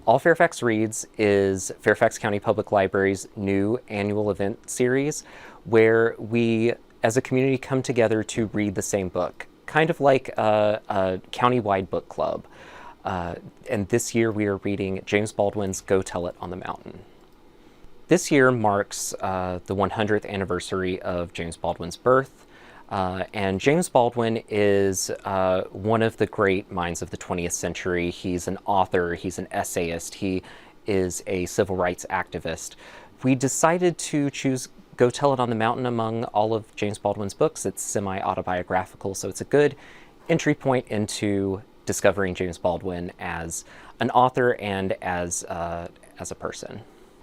All Fairfax Reads is Fairfax County Public Library's new annual event series where we, as a community, come together to read the same book, kind of like a county-wide book club. And this year we are reading James Baldwin's Go Tell It on the Mountain. This year marks the 100th anniversary of James Baldwin's birth. And James Baldwin is one of the great minds of the 20th century. He's an author, he's an essayist, he is a civil rights activist. We decided to choose Go Tell It on the Mountain among all of James Baldwin's books. It's semi-autobiographical, so it's a good entry point into discovering James Baldwin as an author and as a person.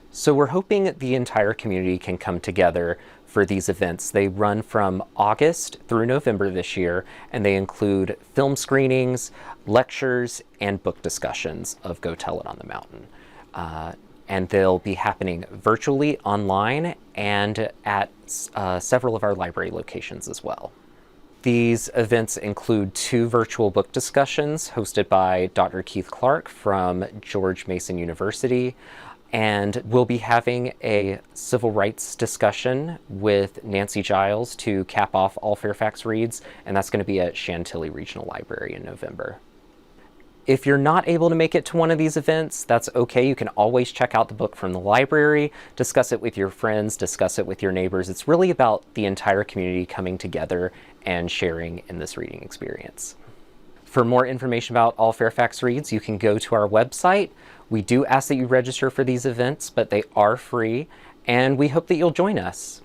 So we're hoping the entire community can come together for these events. They run from August through November this year, and they include film screenings, lectures, and book discussions of Go Tell It on the Mountain. And they'll be happening virtually, online, and at several of our library locations as well. These events include 2 virtual book discussions hosted by Dr. Keith Clark from George Mason University, and we'll be having a civil rights discussion with Nancy Giles to cap off All Fairfax Reads, and that's going to be at Chantilly Regional Library in November. If you're not able to make it to one of these events, that's okay. You can always check out the book from the library, discuss it with your friends, discuss it with your neighbors. It's really about the entire community coming together and sharing in this reading experience. For more information about All Fairfax Reads, you can go to our website. We do ask that you register for these events, but they are free, and we hope that you'll join us.